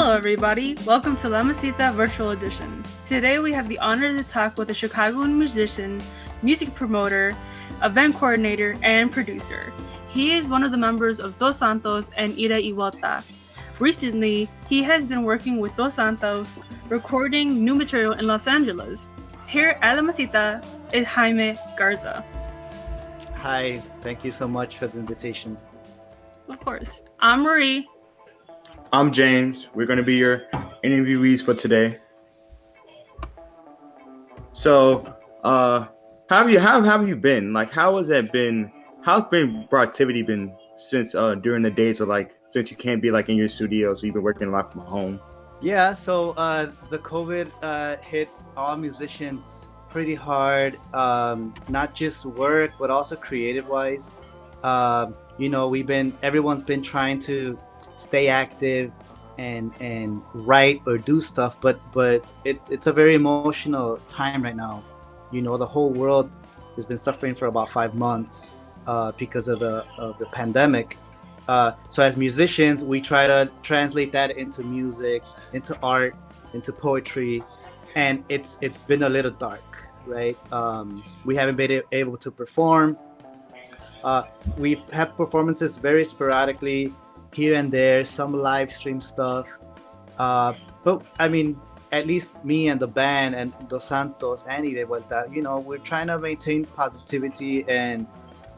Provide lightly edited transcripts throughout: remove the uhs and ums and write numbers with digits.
Hello everybody, welcome to La Mesita Virtual Edition. Today we have the honor to talk with a Chicagoan musician, music promoter, event coordinator, and producer. He is one of the members of Dos Santos and Ira y Vuelta. Recently, he has been working with Dos Santos, recording new material in Los Angeles. Here at La Mesita is Jaime Garza. Hi, thank you so much for the invitation. Of course. I'm Merie. I'm James. We're going to be your interviewees for today. So, how have you been? Like, how has that been? How's been productivity been since during the days of since you can't be in your studio, so you've been working a lot from home? Yeah, so the COVID hit all musicians pretty hard, not just work but also creative wise. Everyone's been trying to stay active and write or do stuff, but it's a very emotional time right now. The whole world has been suffering for about 5 months because of the pandemic. So as musicians, we try to translate that into music, into art, into poetry, and it's been a little dark, right? We haven't been able to perform. We've had performances very sporadically here and there, some live stream stuff. But I mean, at least me and the band and Dos Santos and Ira y Vuelta, we're trying to maintain positivity and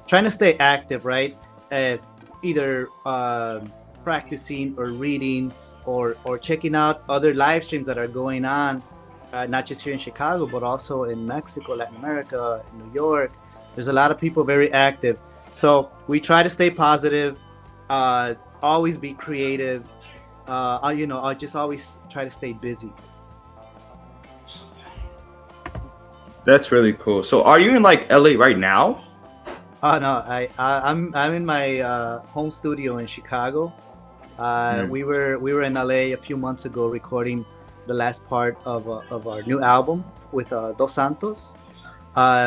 trying to stay active, right? Either practicing or reading or checking out other live streams that are going on, not just here in Chicago, but also in Mexico, Latin America, New York. There's a lot of people very active. So we try to stay positive, always be creative. I'll just always try to stay busy. That's really cool. So are you in LA right now? No, I'm in my home studio in Chicago. We were in LA a few months ago recording the last part of our new album with Dos Santos,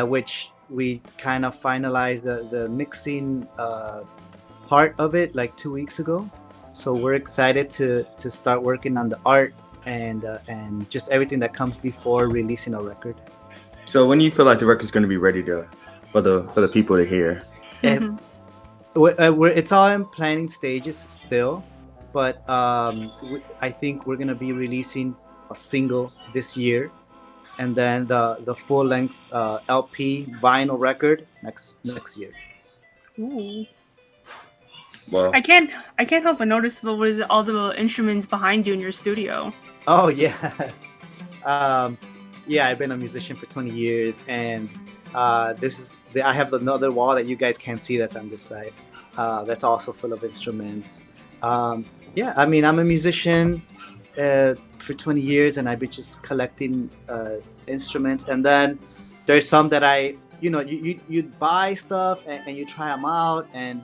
which we kind of finalized the mixing part of it 2 weeks ago. So we're excited to start working on the art and just everything that comes before releasing a record. So when do you feel like the record's going to be ready for the people to hear? And it's all in planning stages still, but I think we're gonna be releasing a single this year, and then the full length LP vinyl record next year. Ooh. Well, I can't help but notice all the little instruments behind you in your studio. Oh yes. Yeah, I've been a musician for 20 years, and I have another wall that you guys can't see that's on this side. That's also full of instruments. Yeah, I mean, I'm a musician for 20 years, and I've been just collecting instruments. And then there's some that you buy stuff and you try them out and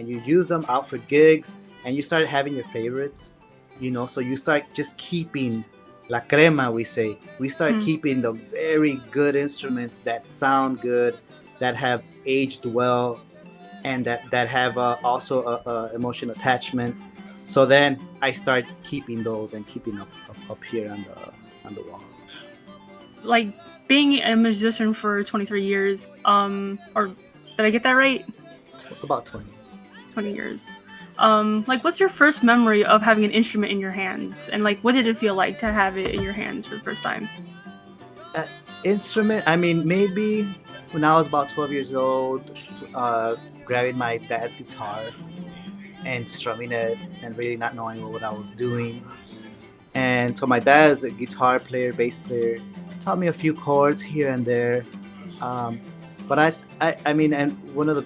you use them out for gigs, and you start having your favorites, so you start just keeping La crema, we say. We start keeping the very good instruments that sound good, that have aged well, and that have also a emotional attachment. So then I start keeping those and keeping up here on the wall. Like being a musician for 23 years, or did I get that right? About 20. 20 years. What's your first memory of having an instrument in your hands, and what did it feel like to have it in your hands for the first time? Instrument, I mean, maybe when I was about 12 years old, grabbing my dad's guitar and strumming it and really not knowing what I was doing. And so my dad is a guitar player, bass player, taught me a few chords here and there. But I mean, and one of the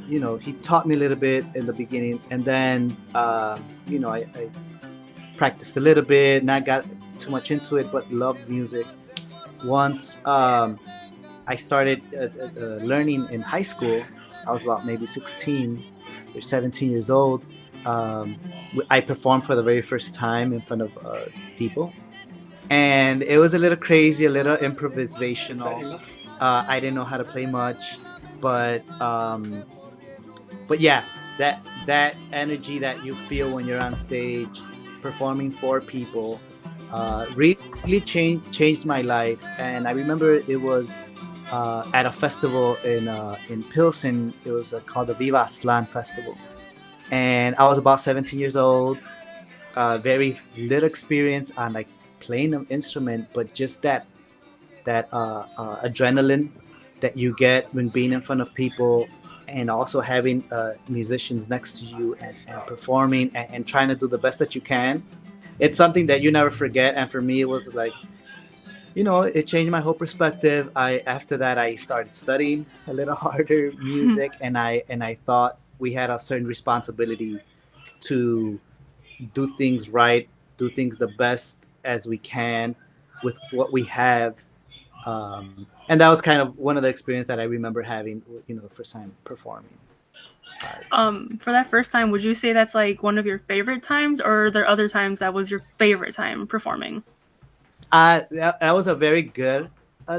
he taught me a little bit in the beginning, and then I practiced a little bit, not got too much into it, but loved music. Once I started learning in high school, I was about maybe 16 or 17 years old. I performed for the very first time in front of people, and it was a little crazy, a little improvisational. I didn't know how to play much, but yeah, that energy that you feel when you're on stage, performing for people really changed my life. And I remember it was at a festival in Pilsen. It was called the Viva Aslan Festival, and I was about 17 years old. Very little experience on like playing an instrument, but just that adrenaline that you get when being in front of people, and also having musicians next to you and performing and trying to do the best that you can. It's something that you never forget. And for me, it was like, it changed my whole perspective. After that, I started studying a little harder music, and I thought we had a certain responsibility to do things right, do things the best as we can with what we have. And that was kind of one of the experiences that I remember having, the first time performing. For that first time, would you say that's like one of your favorite times, or are there other times that was your favorite time performing? That was a very good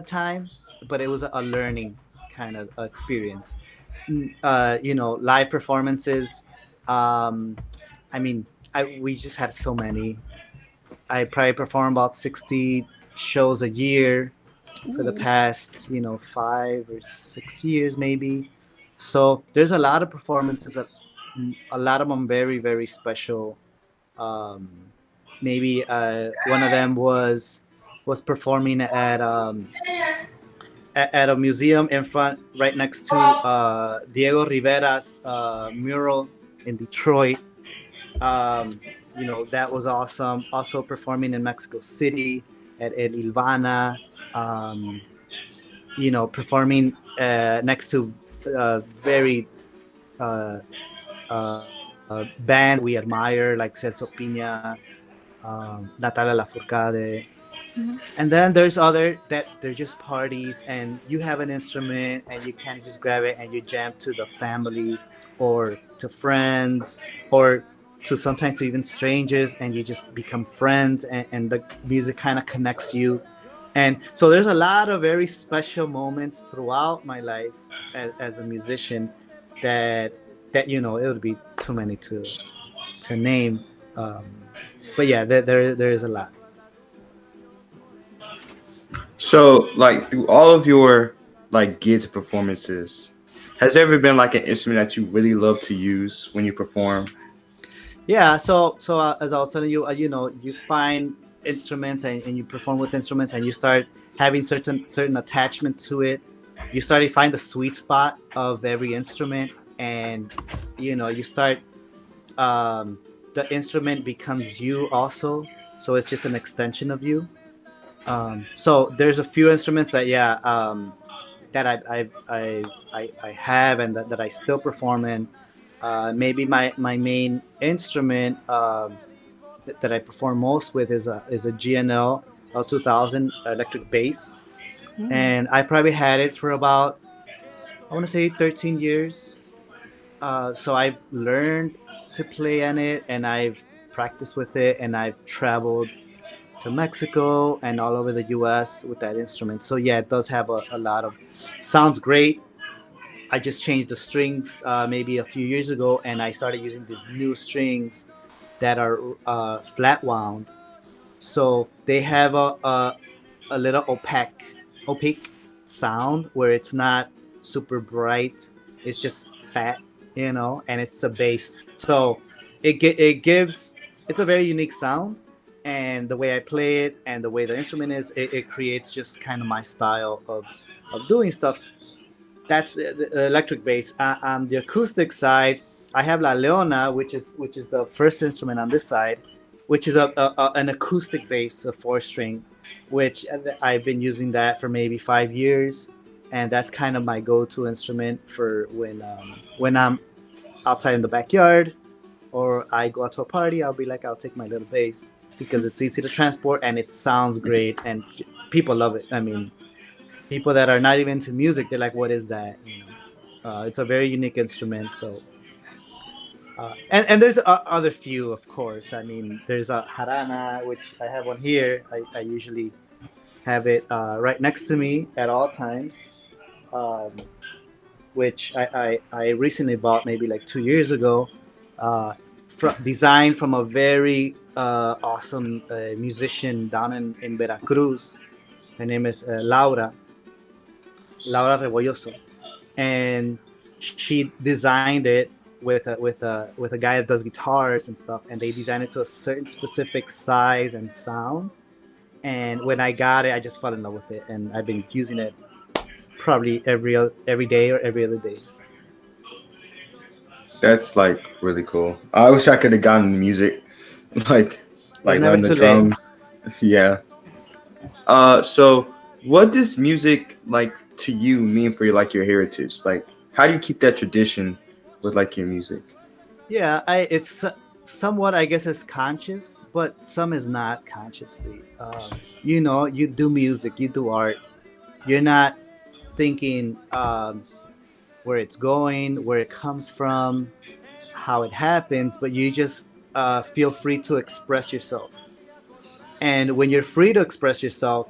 time, but it was a learning kind of experience. Live performances. We just had so many. I probably perform about 60 shows a year for the past 5 or 6 years maybe. So there's a lot of performances that a lot of them very, very special. Maybe one of them was performing at a museum in front, right next to Diego Rivera's mural in Detroit. That was awesome. Also performing in Mexico City at El Ilvana. Performing next to very band we admire, like Celso Piña, Natalia Lafourcade. Mm-hmm. And then there's other that they're just parties, and you have an instrument and you can just grab it and you jam to the family or to friends or to sometimes to even strangers, and you just become friends, and the music kind of connects you. And so there's a lot of very special moments throughout my life as a musician that it would be too many to name. But yeah, there is a lot. So, like, through all of your like gigs and performances, has there ever been like an instrument that you really love to use when you perform? Yeah. So as I was telling you, you find instruments and you perform with instruments, and you start having certain attachment to it. You start to find the sweet spot of every instrument, and you start the instrument becomes you also, so it's just an extension of you. So there's a few instruments that that I have and that I still perform in. Maybe my main instrument that I perform most with is a GNL L2000 electric bass. And I probably had it for about, I want to say 13 years. So I've learned to play on it, and I've practiced with it, and I've traveled to Mexico and all over the US with that instrument. So yeah, it does have a lot of, sounds great. I just changed the strings maybe a few years ago, and I started using these new strings that are flat wound. So they have a little opaque sound where it's not super bright. It's just fat, and it's a bass. So it gives, it's a very unique sound. And the way I play it and the way the instrument is, it creates just kind of my style of doing stuff. That's the electric bass. On the acoustic side, I have La Leona, which is the first instrument on this side, which is an acoustic bass, a 4-string, which I've been using that for maybe 5 years, and that's kind of my go-to instrument for when I'm outside in the backyard or I go out to a party. I'll take my little bass because it's easy to transport and it sounds great and people love it. I mean, people that are not even into music, they're like, "What is that?" It's a very unique instrument. So. And there's other few, of course. I mean, there's a jarana, which I have one here. I usually have it right next to me at all times, which I recently bought maybe like 2 years ago, designed from a very awesome musician down in Veracruz. Her name is Laura Rebolloso, and she designed it with a guy that does guitars and stuff, and they designed it to a certain specific size and sound. And when I got it, I just fell in love with it, and I've been using it probably every day or every other day. That's like really cool. I wish I could have gotten the music, like never learn the too drums. Yeah. So what does music like to you mean for you, like your heritage? Like, how do you keep that tradition with like your music? Yeah, it's somewhat, I guess, is conscious, but some is not consciously. You know, you do music, you do art. You're not thinking where it's going, where it comes from, how it happens, but you just feel free to express yourself. And when you're free to express yourself,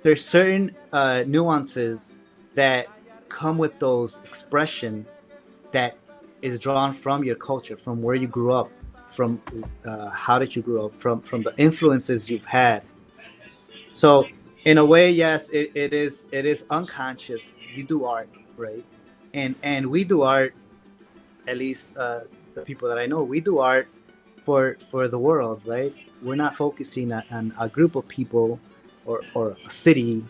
there's certain nuances that come with those expression that is drawn from your culture, from where you grew up, from how did you grow up, from the influences you've had. So in a way, yes, it is unconscious. You do art, right? And we do art, at least the people that I know, we do art for the world, right? We're not focusing on a group of people or a city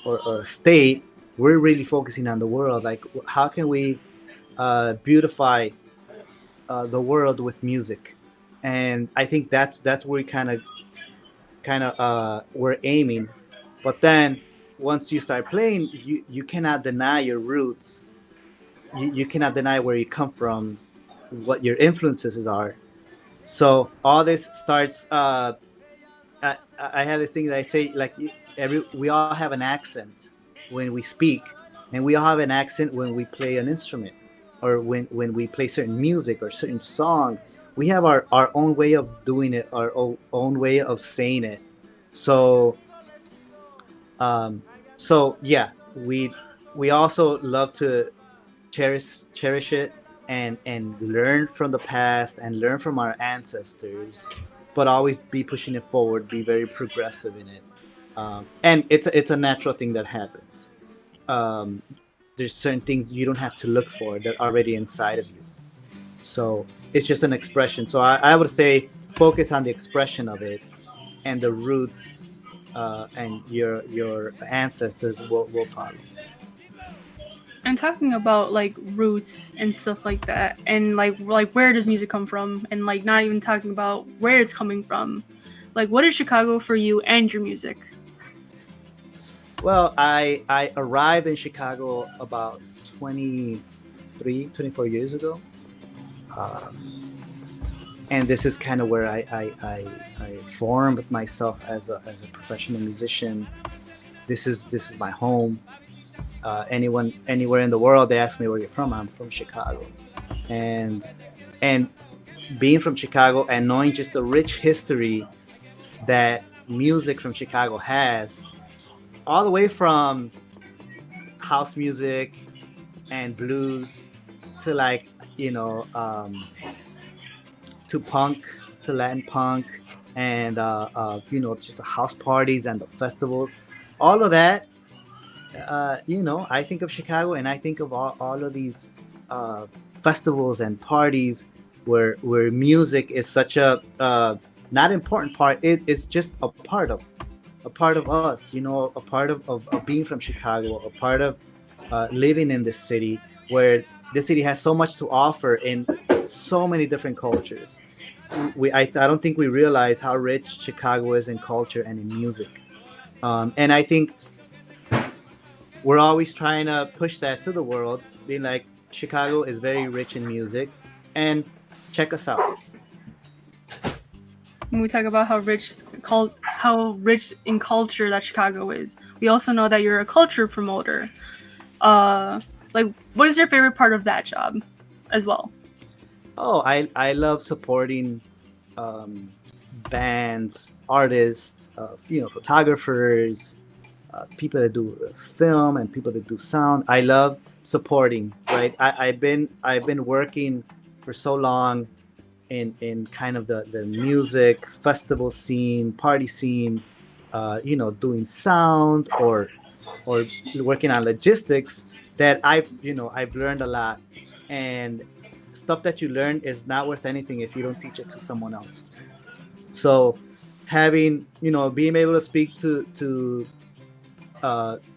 or a state. We're really focusing on the world. Like, how can we beautify the world with music? And I think that's where we kind of we're aiming. But then once you start playing, you cannot deny your roots. You cannot deny where you come from, what your influences are. So all this starts. I have this thing that I say, like, we all have an accent when we speak, and we all have an accent when we play an instrument, or when we play certain music or certain song. We have our own way of doing it, our own way of saying it. So yeah, we also love to cherish it and learn from the past and learn from our ancestors, but always be pushing it forward, be very progressive in it. And it's a natural thing that happens. There's certain things you don't have to look for, that are already inside of you. So it's just an expression. So I would say focus on the expression of it, and the roots, and your ancestors will follow. And talking about like roots and stuff like that, and like where does music come from, and like not even talking about where it's coming from, like what is Chicago for you and your music? Well, I arrived in Chicago about 24 years ago, and this is kind of where I formed myself as a professional musician. This is my home. Anywhere in the world, they ask me where you're from. I'm from Chicago, and being from Chicago and knowing just the rich history that music from Chicago has, all the way from house music and blues to, like, to punk, to Latin punk, and just the house parties and the festivals, all of that. I think of Chicago, and I think of all of these festivals and parties where music is such a not important part. It's just a part of us, a part of being from Chicago, a part of living in this city, where this city has so much to offer in so many different cultures. I don't think we realize how rich Chicago is in culture and in music, and I think we're always trying to push that to the world, being like, Chicago is very rich in music, and check us out. When we talk about how rich in culture that Chicago is, we also know that you're a culture promoter. Like, what is your favorite part of that job as well? Oh, I love supporting bands, artists, photographers, people that do film and people that do sound. I love supporting. Right, I've been working for so long in kind of the music festival scene, party scene, doing sound or working on logistics, that I've learned a lot. And stuff that you learn is not worth anything if you don't teach it to someone else. So having, being able to speak to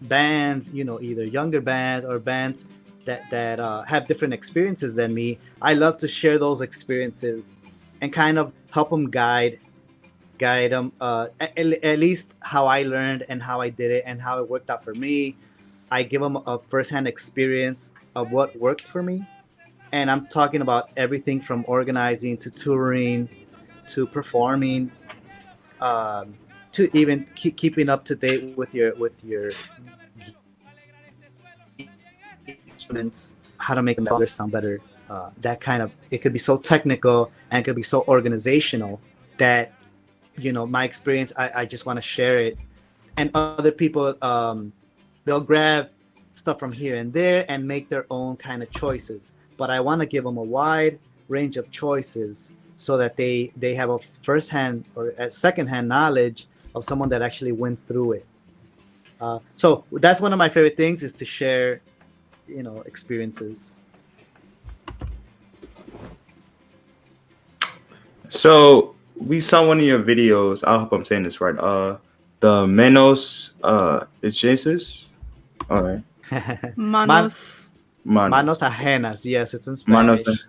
bands, either younger bands or bands that have different experiences than me, I love to share those experiences and kind of help them guide them, at least how I learned and how I did it and how it worked out for me. I give them a firsthand experience of what worked for me. And I'm talking about everything from organizing to touring to performing, to even keeping up to date with your instruments, how to make them better, sound better. That kind of, it could be so technical and it could be so organizational that, my experience, I just want to share it. And other people, they'll grab stuff from here and there and make their own kind of choices. But I want to give them a wide range of choices so that they have a first-hand or a second-hand knowledge of someone that actually went through it. So that's one of my favorite things, is to share, experiences. So we saw one of your videos. I hope I'm saying this right. The Menos Jesus. All right. Manos. Manos ajenas. Yes, it's in Spanish. Manos.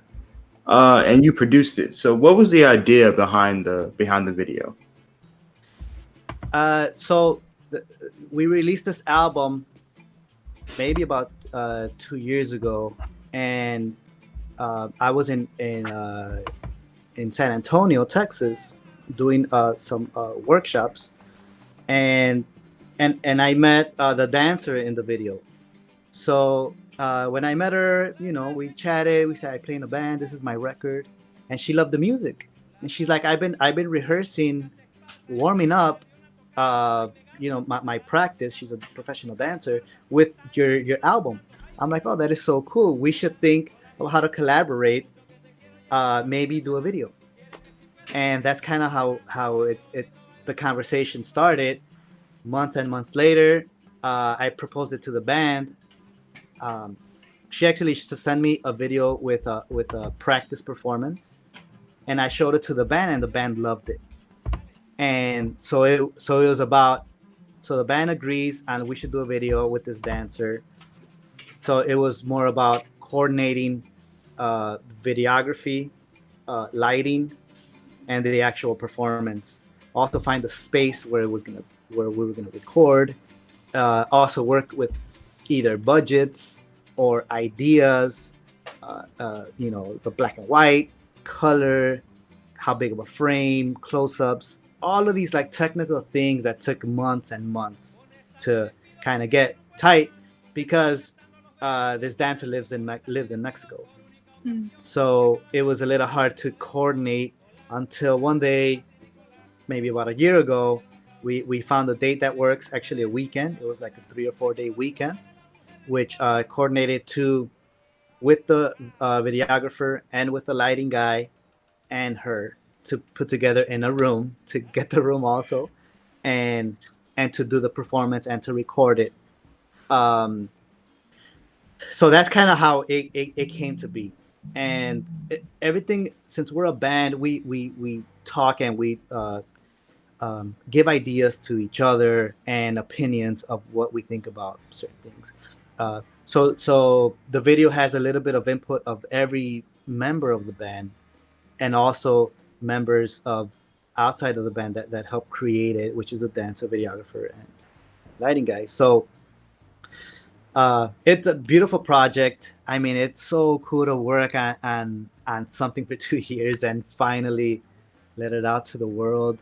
And you produced it. So what was the idea behind the video? We released this album maybe about 2 years ago, and I was in San Antonio, Texas, doing some workshops, and I met the dancer in the video. So when I met her, we chatted. We said, I play in a band. This is my record, and she loved the music. And she's like, I've been rehearsing, warming up, my practice. She's a professional dancer, with your album. I'm like, oh, that is so cool. We should think of how to collaborate. Maybe do a video. And that's kind of how it's the conversation started. Months and months later, I proposed it to the band. She actually sent me a video with a practice performance, and I showed it to the band, and the band loved it. And so it was about, so the band agrees, and we should do a video with this dancer. So it was more about coordinating videography, lighting, and the actual performance. Also find the space where we were gonna record. Also work with either budgets or ideas, the black and white, color, how big of a frame, close-ups, all of these like technical things that took months and months to kind of get tight, because this dancer lived in Mexico. So it was a little hard to coordinate until one day, maybe about a year ago, we found a date that works, actually a weekend. It was like a 3 or 4 day weekend, which coordinated with the videographer and with the lighting guy and her to put together in a room, to get the room also, and to do the performance and to record it. So that's kind of how it came to be. And everything, since we're a band, we talk and we give ideas to each other and opinions of what we think about certain things. So the video has a little bit of input of every member of the band, and also members of outside of the band that help create it, which is a dancer, videographer, and lighting guy. So it's a beautiful project. I mean, it's so cool to work on something for 2 years and finally let it out to the world.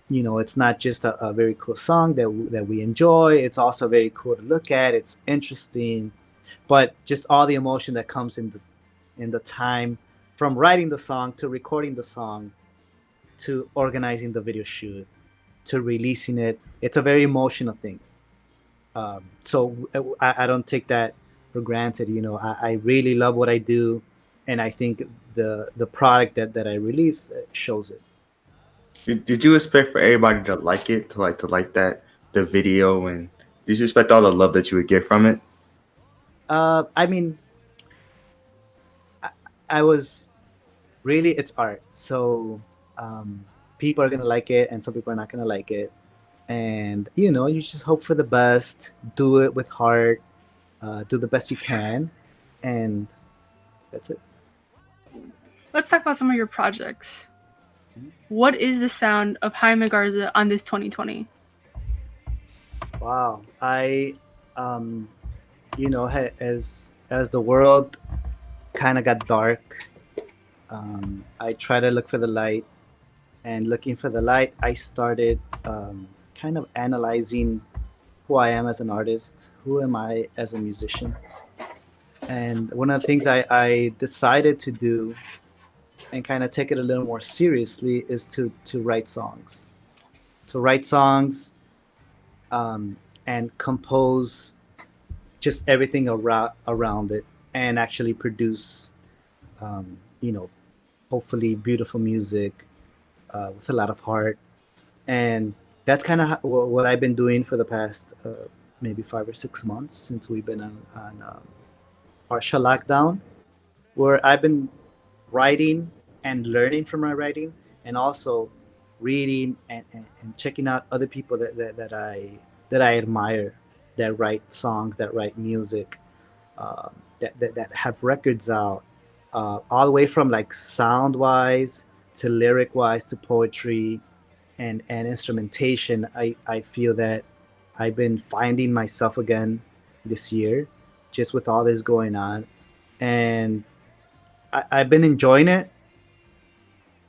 It's not just a very cool song that we enjoy. It's also very cool to look at. It's interesting, but just all the emotion that comes in the time from writing the song to recording the song to organizing the video shoot to releasing it. It's a very emotional thing. So I don't take that for granted. I really love what I do, and I think the product that I release shows it. Did you expect for everybody to like it, to like that the video, and did you expect all the love that you would get from it? I mean, I was really, it's art, so people are gonna like it, and some people are not gonna like it, and you just hope for the best, do it with heart, do the best you can, and that's it. Let's talk about some of your projects. What is the sound of Jaime Garza on this 2020? Wow, I as the world kind of got dark, I try to look for the light, and looking for the light, I started kind of analyzing who I am as an artist, who am I as a musician. And one of the things I decided to do and kind of take it a little more seriously is to write songs. To write songs and compose just everything around it, and actually produce, hopefully beautiful music with a lot of heart. And that's kind of what I've been doing for the past maybe 5 or 6 months since we've been on partial lockdown, where I've been writing and learning from my writing, and also reading and checking out other people that I admire, that write songs, that write music, that have records out, all the way from like sound wise to lyric wise to poetry and instrumentation. I feel that I've been finding myself again this year, just with all this going on, and I've been enjoying it.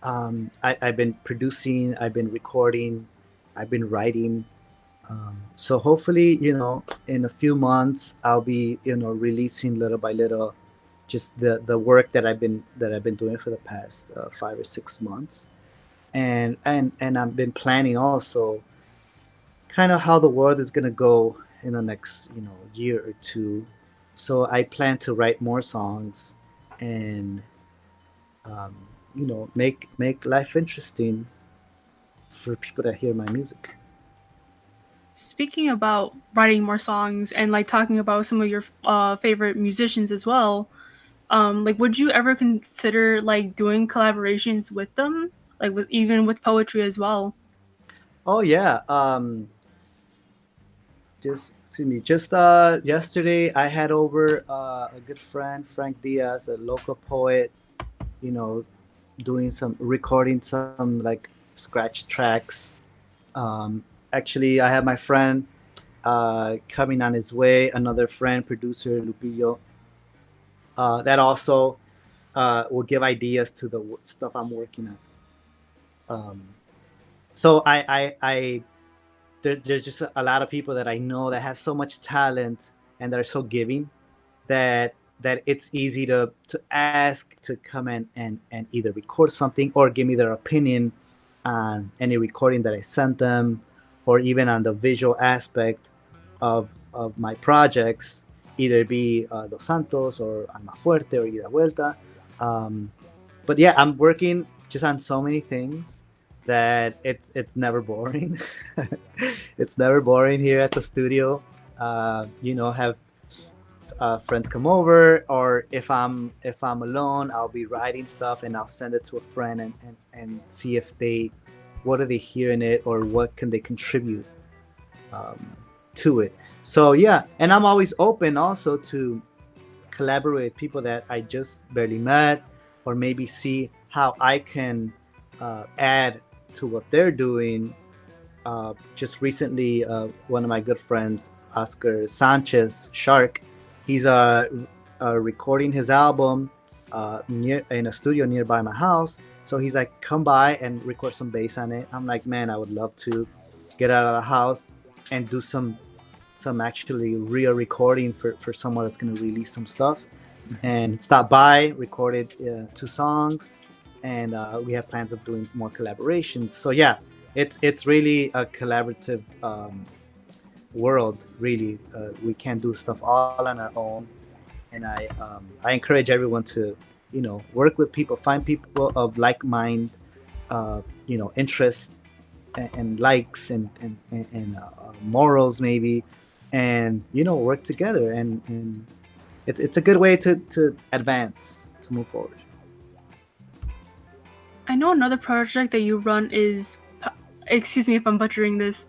I've been producing, I've been recording, I've been writing. So hopefully, in a few months, I'll be, releasing little by little, just the work that I've been doing for the past 5 or 6 months, and I've been planning also, kind of how the world is gonna go in the next, year or two. So I plan to write more songs and make life interesting for people that hear my music. Speaking about writing more songs and like talking about some of your favorite musicians as well, like would you ever consider like doing collaborations with them, like even with poetry as well? Oh yeah. Just yesterday I had over a good friend, Frank Diaz, a local poet, doing some recording, some like scratch tracks. Actually, I have my friend coming on his way, another friend, producer Lupillo, that also will give ideas to the stuff I'm working on. So there's just a lot of people that I know that have so much talent and that are so giving that it's easy to ask to come in and either record something or give me their opinion on any recording that I sent them, or even on the visual aspect of my projects, either be Dos Santos or Alma Fuerte or Ida Vuelta. But yeah, I'm working just on so many things that it's never boring. It's never boring here at the studio. Have friends come over, or if I'm alone, I'll be writing stuff and I'll send it to a friend and see if what are they hearing it, or what can they contribute to it. So yeah, and I'm always open also to collaborate with people that I just barely met, or maybe see how I can add to what they're doing. Just recently, one of my good friends, Oscar Sanchez Shark, he's recording his album in a studio nearby my house. So he's like, come by and record some bass on it. I'm like, man, I would love to get out of the house and do some actually real recording for someone that's going to release some stuff. And stop by, recorded 2 songs, and we have plans of doing more collaborations. So yeah, it's really a collaborative world. Really, we can't do stuff all on our own, and I encourage everyone to work with people, find people of like mind, interest and likes and morals maybe, and work together, and it's a good way to advance, to move forward. I know another project that you run is, excuse me if I'm butchering this,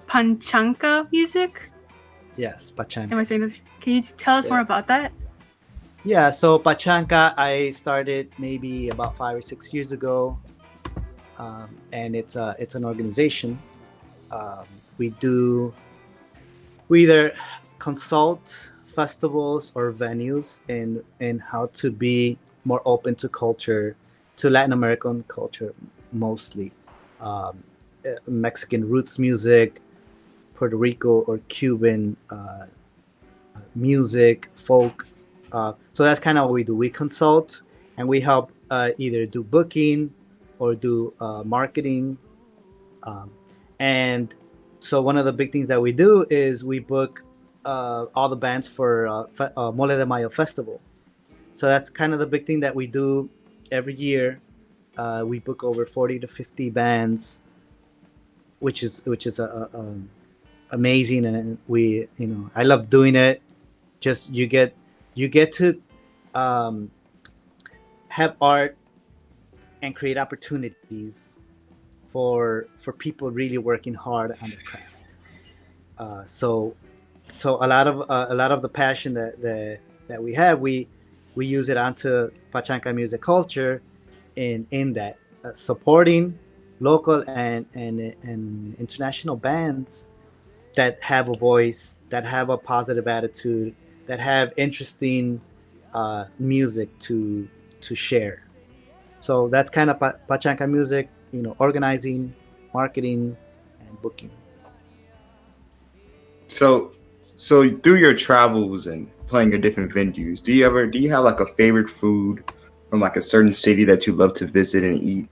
Panchanka music? Yes, Pachanka. Am I saying this? Can you tell us more about that? Yeah, so Pachanka, I started maybe about 5 or 6 years ago, and it's an organization. We either consult festivals or venues in how to be more open to culture, to Latin American culture mostly, Mexican roots music, Puerto Rico or Cuban music, folk. So that's kind of what we do. We consult and we help either do booking or do marketing. And so one of the big things that we do is we book all the bands for Mole de Mayo Festival. So that's kind of the big thing that we do every year. We book over 40 to 50 bands, which is amazing, and we I love doing it. Just you get to have art and create opportunities for people really working hard on their craft. So a lot of the passion that we have, we use it onto Pachanka music culture in that supporting local and international bands that have a voice, that have a positive attitude, that have interesting music to share. So that's kind of Pachanka music, organizing, marketing, and booking. So through your travels and playing at different venues, do you have like a favorite food from like a certain city that you love to visit and eat?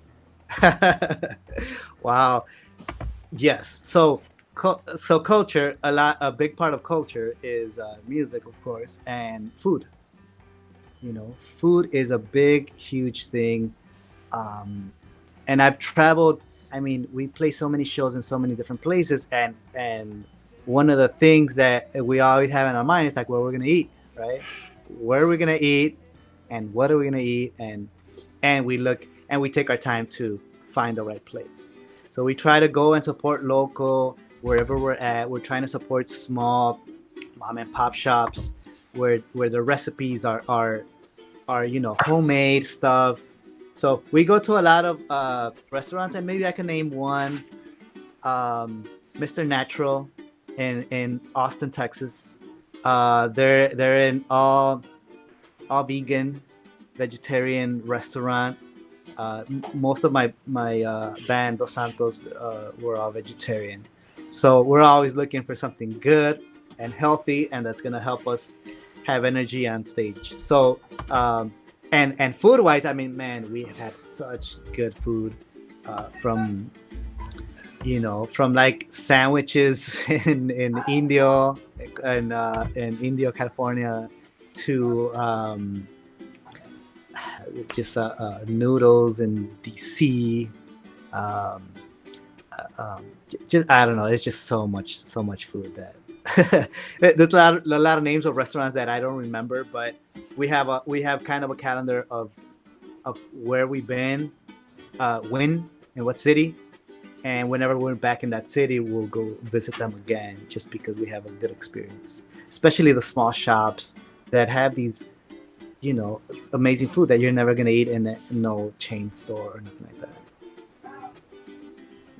Wow. Yes. So culture, a big part of culture is music, of course, and food. Food is a big, huge thing. And I've traveled. I mean, we play so many shows in so many different places, and one of the things that we always have in our mind is like, where we're gonna eat, right? Where are we gonna eat, and what are we gonna eat, and we look and we take our time to find the right place. So we try to go and support local wherever we're at. We're trying to support small mom and pop shops where the recipes are homemade stuff. So we go to a lot of restaurants, and maybe I can name one, Mr. Natural in Austin, Texas. They're an all vegan, vegetarian restaurant. Most of my band, Dos Santos, were all vegetarian. So we're always looking for something good and healthy, and that's gonna help us have energy on stage. So and food wise, I mean, man, we have had such good food from like sandwiches in Indio and in Indio, California, to just noodles in DC. Just I don't know. It's just so much food that there's a lot of names of restaurants that I don't remember, but we have kind of a calendar of where we've been, when, in what city, and whenever we're back in that city, we'll go visit them again, just because we have a good experience. Especially the small shops that have these, amazing food that you're never gonna eat in no chain store or nothing like that.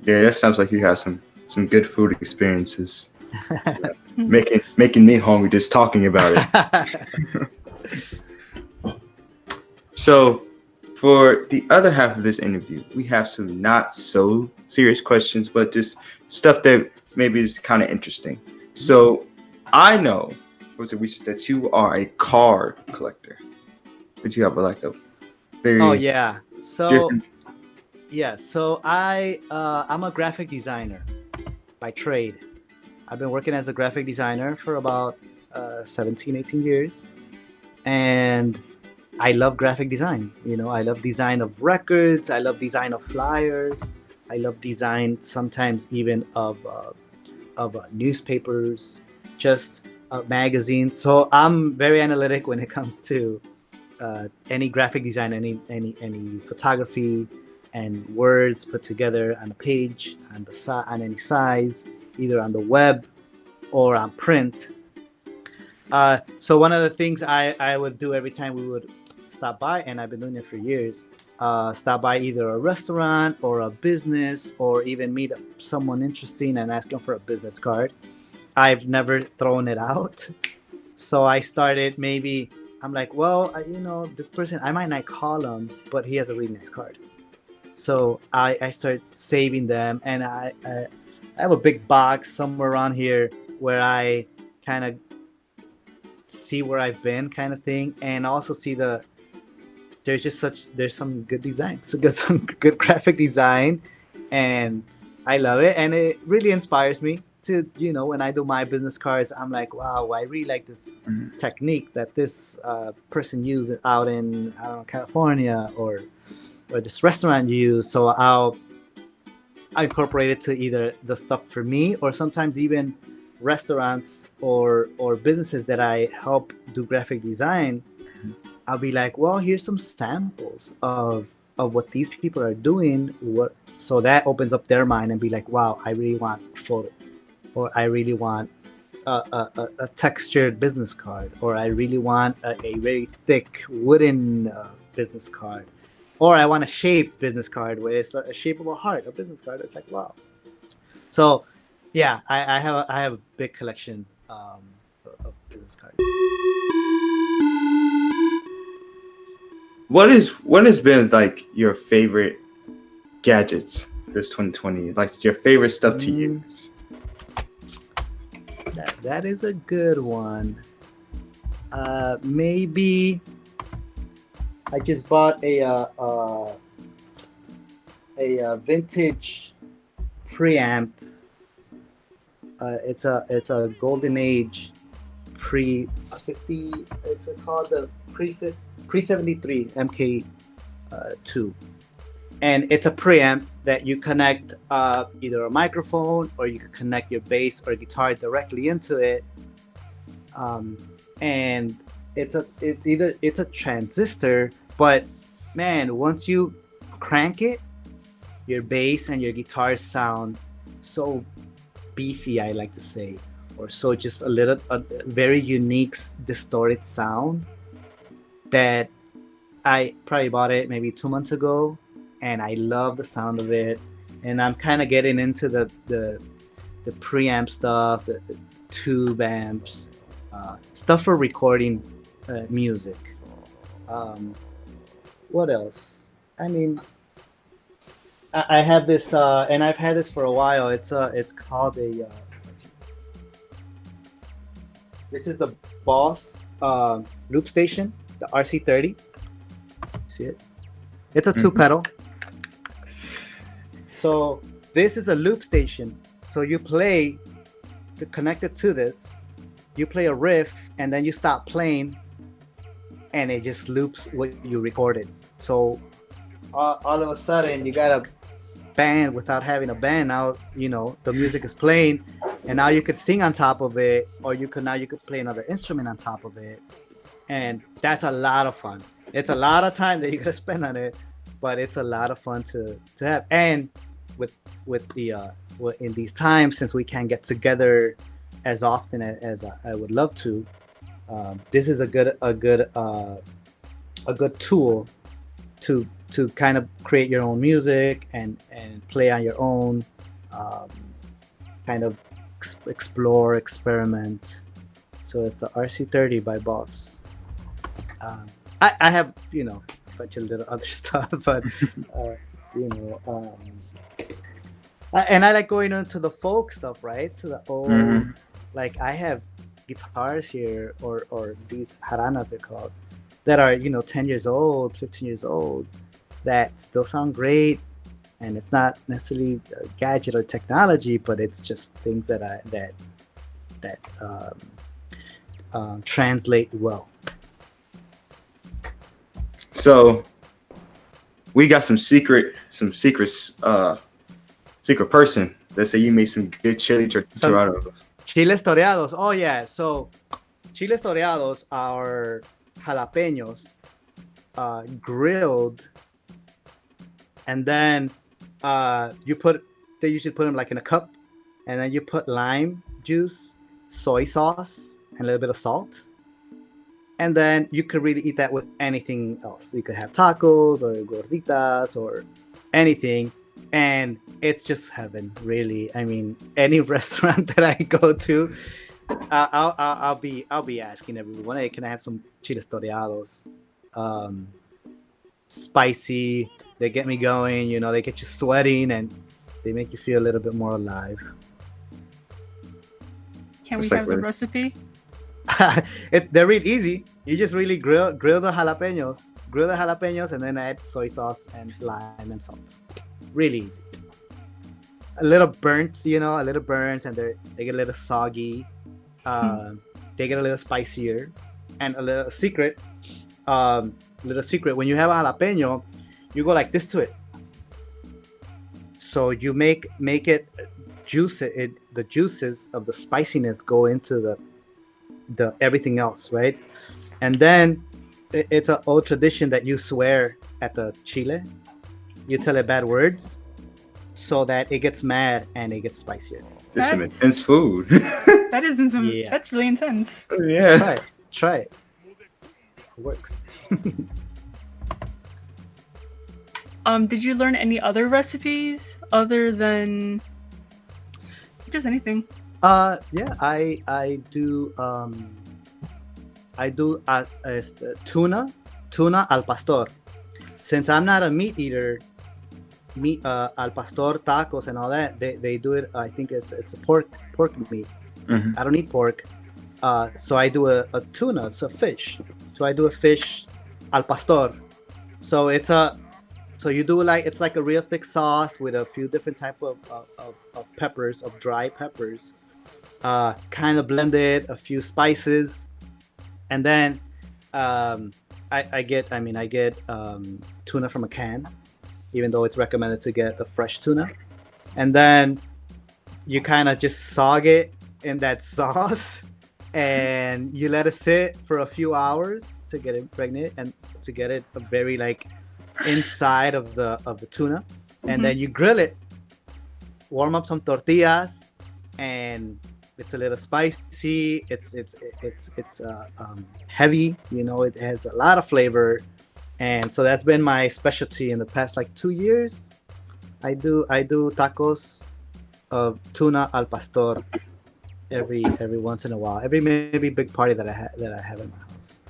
Yeah, that sounds like you have some good food experiences. making me hungry just talking about it. So for the other half of this interview, we have some not so serious questions, but just stuff that maybe is kind of interesting. So I know that you are a card collector. That you have a very different... So I'm a graphic designer by trade. I've been working as a graphic designer for about 17, 18 years. And I love graphic design. I love design of records. I love design of flyers. I love design sometimes even of newspapers, just magazines. So I'm very analytic when it comes to any graphic design, any photography, and words put together on a page, on any size, either on the web or on print. So one of the things I would do every time we would stop by, and I've been doing it for years, stop by either a restaurant or a business, or even meet someone interesting and ask them for a business card. I've never thrown it out. So I started, maybe I'm like, well, this person, I might not call him, but he has a really nice card. So I start saving them, and I have a big box somewhere around here where I kind of see where I've been, kind of thing, and also see there's some good design, some good graphic design, and I love it, and it really inspires me to, when I do my business cards, I'm like, wow, I really like this technique that this person used out in, I don't know, California, or this restaurant used. So I incorporate it to either the stuff for me, or sometimes even restaurants or businesses that I help do graphic design. I'll be like, well, here's some samples of what these people are doing. So that opens up their mind and be like, wow, I really want a photo, or I really want a textured business card, or I really want a very thick wooden business card, or I want a shaped business card where it's a shape of a heart, a business card. It's like, wow. So yeah, I have a big collection of business cards. What has been like your favorite gadgets this 2020? Like your favorite stuff to use? That is a good one. Maybe I just bought a vintage preamp. It's a golden age pre-50. It's called the pre-73 MK2, and it's a preamp that you connect either a microphone, or you can connect your bass or guitar directly into it. And it's a transistor, but man, once you crank it, your bass and your guitar sound so beefy, I like to say, or so just a very unique distorted sound, that I probably bought it maybe 2 months ago, and I love the sound of it. And I'm kind of getting into the preamp stuff, the tube amps, stuff for recording music. What else? I mean, I have this, and I've had this for a while. It's called this is the Boss loop station, the RC30. See it? It's a two pedal. So this is a loop station. So you play to connect it to this. You play a riff, and then you stop playing, and it just loops what you recorded. So all of a sudden, you got a band without having a band. Now the music is playing, and now you could sing on top of it, or you could play another instrument on top of it, and that's a lot of fun. It's a lot of time that you gotta spend on it, but it's a lot of fun to have. And with the in these times, since we can't get together as often as I would love to, this is a good tool to kind of create your own music and play on your own, kind of explore, experiment. So it's the RC30 by Boss. I have a bunch of little other stuff, but and I like going into the folk stuff, right? So the old, like I have guitars here, or these jaranas they're called, that are 10 years old, 15 years old, that still sound great. And it's not necessarily a gadget or technology, but it's just things that translate well. So we got some secret person that say you made some good chili torados. Chiles toreados. Oh yeah. So chiles toreados are jalapenos grilled, and then they usually put them like in a cup, and then you put lime juice, soy sauce, and a little bit of salt. And then you could really eat that with anything else. You could have tacos or gorditas or anything, and it's just heaven, really. I mean, any restaurant that I go to, I'll be asking everyone, hey, can I have some chiles toreados? Spicy. They get me going. You know, they get you sweating, and they make you feel a little bit more alive. Can we have the recipe? They're really easy. You just really grill the jalapenos, and then add soy sauce and lime and salt. Really easy. A little burnt, and they get a little soggy. They get a little spicier, and a little secret. When you have a jalapeno, you go like this to it. So you make it juice it. The juices of the spiciness go into the everything else, right? And then it's an old tradition that you swear at the chile. You tell it bad words so that it gets mad and it gets spicier. There's some intense food. That is yes. That's really intense. Yeah. Try it. It works. Did you learn any other recipes other than just anything? Yeah, I do tuna al pastor. Since I'm not a meat eater, al pastor tacos and all that, they do it. I think it's a pork meat. Mm-hmm. I don't eat pork, so I do a tuna. It's a fish. So I do a fish al pastor. So you do it's like a real thick sauce with a few different type of peppers, of dry peppers. Kind of blended, a few spices, and then I get tuna from a can, even though it's recommended to get a fresh tuna, and then you kind of just sog it in that sauce, and you let it sit for a few hours to get it impregnated and to get it very inside of the tuna, and then you grill it, warm up some tortillas, and it's a little spicy. It's heavy. It has a lot of flavor, and so that's been my specialty in the past 2 years. I do tacos of tuna al pastor every once in a while. Every maybe big party that I have in my house.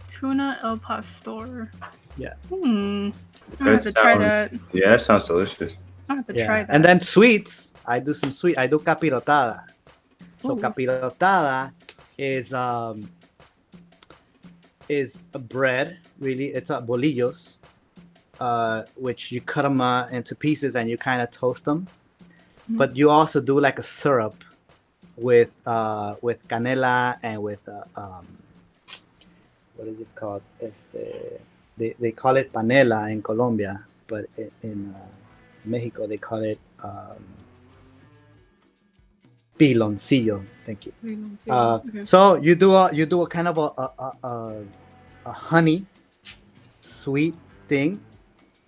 Tuna al pastor. Yeah. I have to try that. Yeah, that sounds delicious. I have to try that. And then sweets. I do some sweet. I do capirotada. So capirotada is a bread. Really, it's bolillos, which you cut them into pieces and you kind of toast them. Mm-hmm. But you also do a syrup with canela and with what is this called? They call it panela in Colombia, but in Mexico they call it piloncillo. Thank you. Okay. So you do a kind of a honey sweet thing.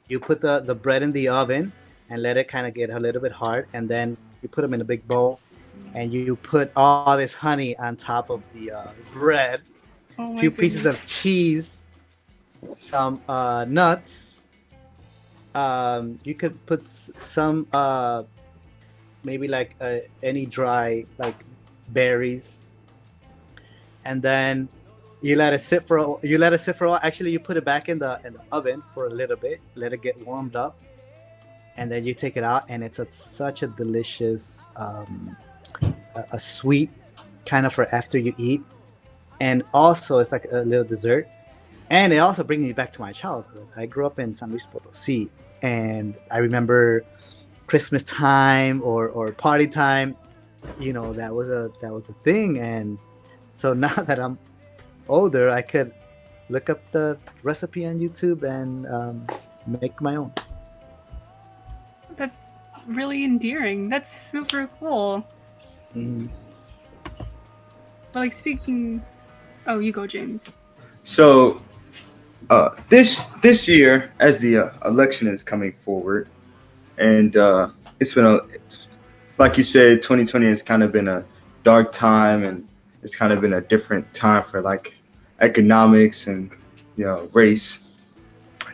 You put the bread in the oven and let it kind of get a little bit hard, and then you put them in a big bowl, and you put all this honey on top of the bread. A few pieces of cheese, some nuts. You could put some maybe any dry berries, and then you let it sit for a while. Actually, you put it back in the oven for a little bit, let it get warmed up, and then you take it out, and it's such a delicious a sweet kind of for after you eat. And also, it's like a little dessert. And it also brings me back to my childhood. I grew up in San Luis Potosí. And I remember Christmas time or party time. That was a thing. And so now that I'm older, I could, look up the recipe on YouTube and make my own. That's really endearing. That's super cool. Mm. But like speaking, oh, you go, James. So, this year, as the election is coming forward, and it's been like you said, 2020 has kind of been a dark time, and it's kind of been a different time for like economics and race.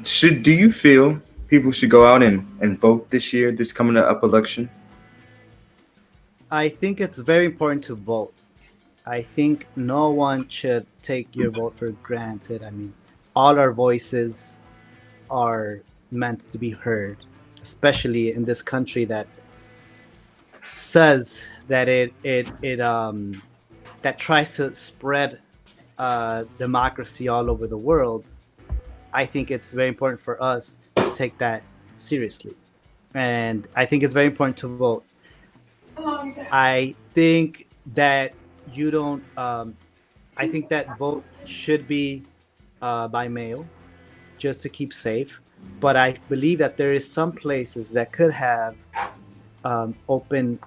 Do you feel people should go out and vote this year, this coming up election? I think it's very important to vote. I think no one should take your vote for granted. I mean, all our voices are meant to be heard, especially in this country that says that that tries to spread democracy all over the world. I think it's very important for us to take that seriously, and I think it's very important to vote. I think that you don't. I think that vote should be by mail, just to keep safe. But I believe that there is some places that could have open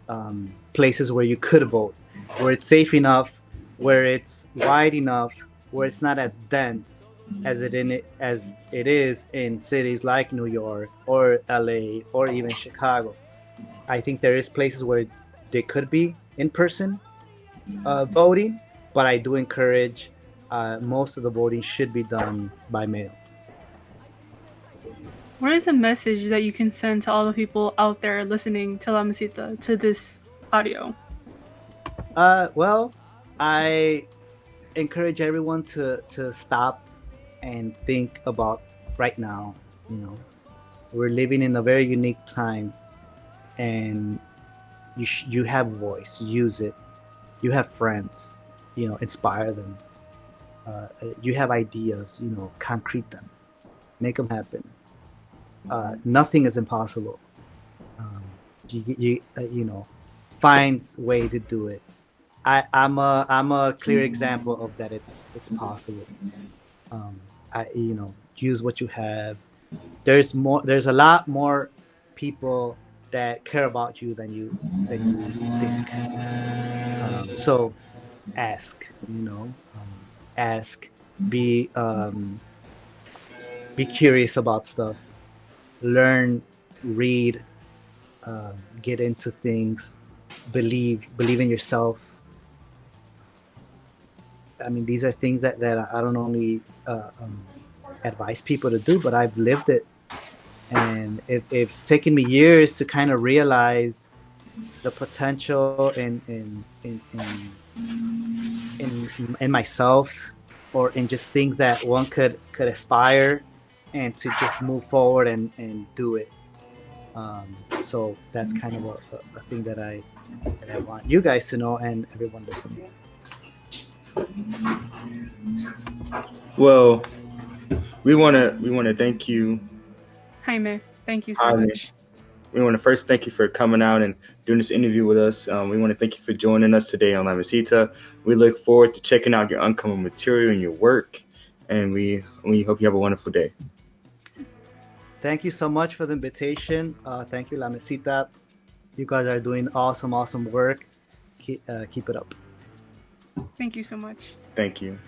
places where you could vote, where it's safe enough, where it's wide enough, where it's not as dense as it is in cities like New York or LA or even Chicago. I think there is places where they could be in-person voting, but I do encourage most of the voting should be done by mail. What is a message that you can send to all the people out there listening to La Mesita, to this audio? Well, I encourage everyone to stop and think about right now. We're living in a very unique time, and you have a voice. Use it. You have friends. Inspire them. You have ideas. Concrete them. Make them happen. Nothing is impossible. Finds way to do it. I'm a clear example of that. It's possible. Use what you have. There's a lot more people that care about you than you think. So ask. Ask. Be curious about stuff. Learn, read, get into things, believe in yourself. I mean, these are things that I don't only advise people to do, but I've lived it, and it's taken me years to kind of realize the potential in myself, or in just things that one could aspire, and to just move forward and do it. So that's kind of a thing that I want you guys to know, and everyone listening. Well, we want to thank you, Jaime. Thank you so much. We want to first thank you for coming out and doing this interview with us. We want to thank you for joining us today on La Mesita. We look forward to checking out your upcoming material and your work, and we hope you have a wonderful day. Thank you so much for the invitation. Thank you, La Mesita. You guys are doing awesome work. Keep it up. Thank you so much. Thank you.